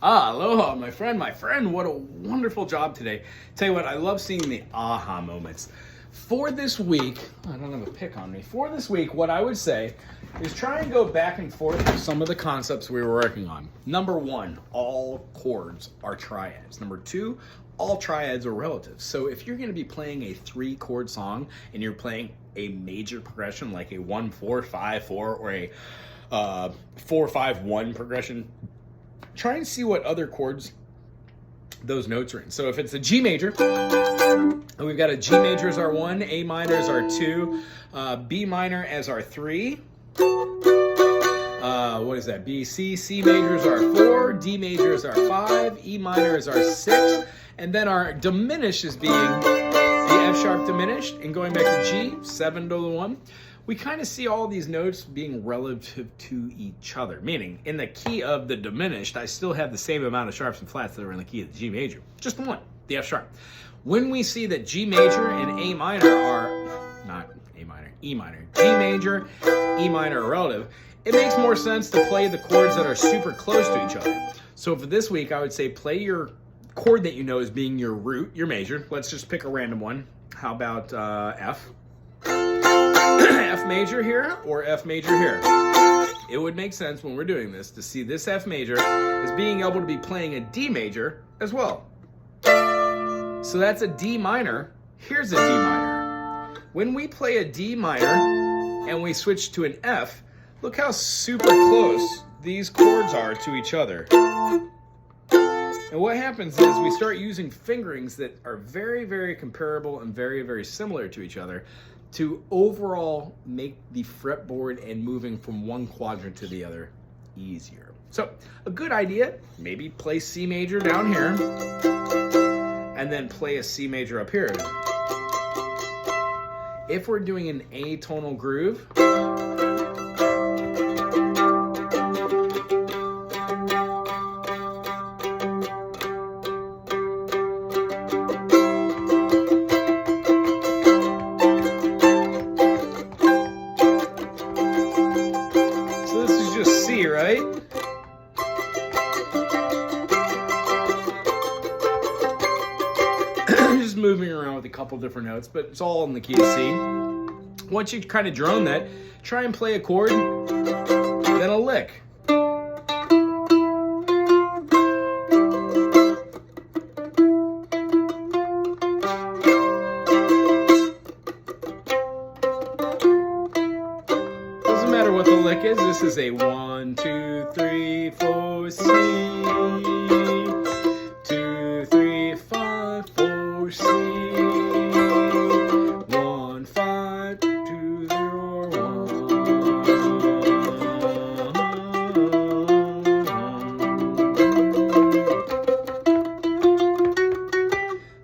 Aloha, my friend, what a wonderful job today. Tell you what, I love seeing the aha moments. For this week, I don't have a pick on me. For this week, what I would say is try and go back and forth with some of the concepts we were working on. Number one, all chords are triads. Number two, all triads are relatives. So if you're gonna be playing a 3-chord song and you're playing a major progression like a 1-4-5-4 or a 4-5-1 progression, try and see what other chords those notes are in. So if it's a G major, we've got a G major as our 1, A minor as our 2, B minor as our 3. What is that? B, C major is our 4, D major is our 5, E minor is our 6, and then our diminished is being the F sharp diminished, and going back to G, 7 to the 1. We kind of see all these notes being relative to each other, meaning in the key of the diminished, I still have the same amount of sharps and flats that are in the key of the G major, just the one, the F sharp. When we see that G major and A minor are, not A minor, E minor, G major, E minor are relative, it makes more sense to play the chords that are super close to each other. So for this week, I would say play your chord that you know as being your root, your major. Let's just pick a random one. How about F? F major here or F major here. It would make sense when we're doing this to see this F major as being able to be playing a D major as well. So that's a D minor. Here's a D minor. When we play a D minor and we switch to an F, look how super close these chords are to each other. And what happens is we start using fingerings that are very, very comparable and very, very similar to each other to overall make the fretboard and moving from one quadrant to the other easier. So a good idea, maybe play C major down here and then play a C major up here. If we're doing an atonal groove, right? Just moving around with a couple different notes, but it's all in the key of C. Once you kind of drone that, try and play a chord, then a lick. Doesn't matter what the lick is. This is a 1, 2, 3, 4, C. 2, 3, 5, 4, C. 1, 5, 2, 0, 1.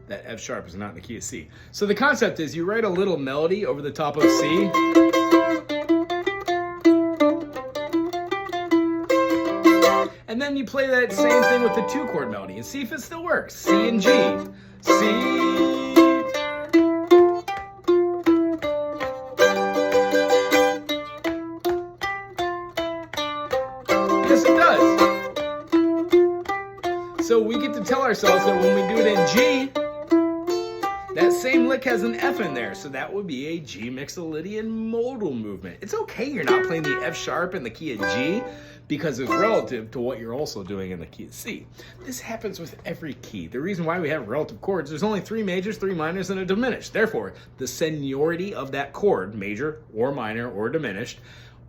That F sharp is not in the key of C. So the concept is you write a little melody over the top of C. And then you play that same thing with the 2-chord melody and see if it still works. C and G. C. Yes, it does. So we get to tell ourselves that when we do it in G, that same lick has an F in there, so that would be a G mixolydian modal movement. It's okay you're not playing the F sharp in the key of G because it's relative to what you're also doing in the key of C. This happens with every key. The reason why we have relative chords, there's only 3 majors, 3 minors, and a diminished. Therefore, the seniority of that chord, major or minor or diminished,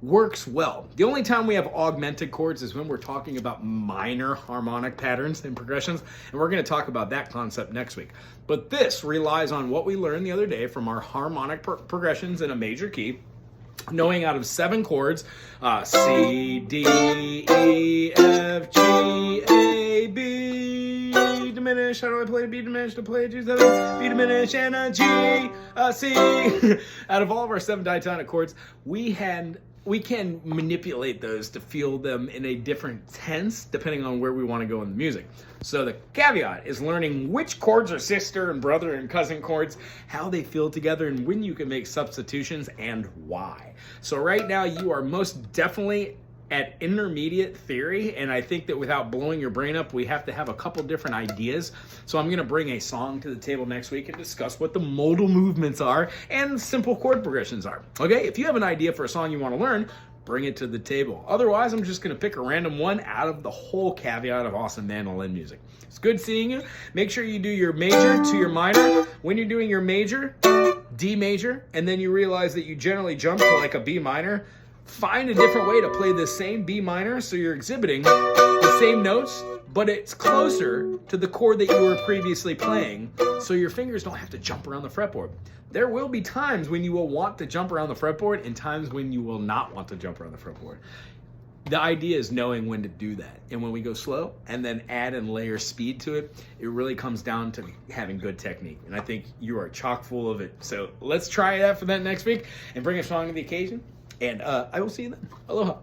works well. The only time we have augmented chords is when we're talking about minor harmonic patterns and progressions, and we're going to talk about that concept next week. But this relies on what we learned the other day from our harmonic progressions in a major key, knowing out of 7 chords, C, D, E, F, G, A, B, diminished. How do I play a B diminished? I play a G7, B diminished, and a G, C. Out of all of our 7 diatonic chords, we can manipulate those to feel them in a different tense depending on where we want to go in the music. So the caveat is learning which chords are sister and brother and cousin chords, how they feel together, and when you can make substitutions and why. So right now you are most definitely at intermediate theory, and I think that without blowing your brain up, we have to have a couple different ideas. So I'm going to bring a song to the table next week and discuss what the modal movements are and simple chord progressions are. Okay, if you have an idea for a song you want to learn, bring it to the table. Otherwise, I'm just going to pick a random one out of the whole caveat of awesome mandolin music. It's good seeing you. Make sure you do your major to your minor. When you're doing your major, D major, and then you realize that you generally jump to like a B minor, find a different way to play the same B minor so you're exhibiting the same notes, but it's closer to the chord that you were previously playing, so your fingers don't have to jump around the fretboard. There will be times when you will want to jump around the fretboard and times when you will not want to jump around the fretboard. The idea is knowing when to do that. And when we go slow and then add and layer speed to it, it really comes down to having good technique. And I think you are chock full of it. So let's try that for that next week and bring a song to the occasion. And I will see you then. Aloha.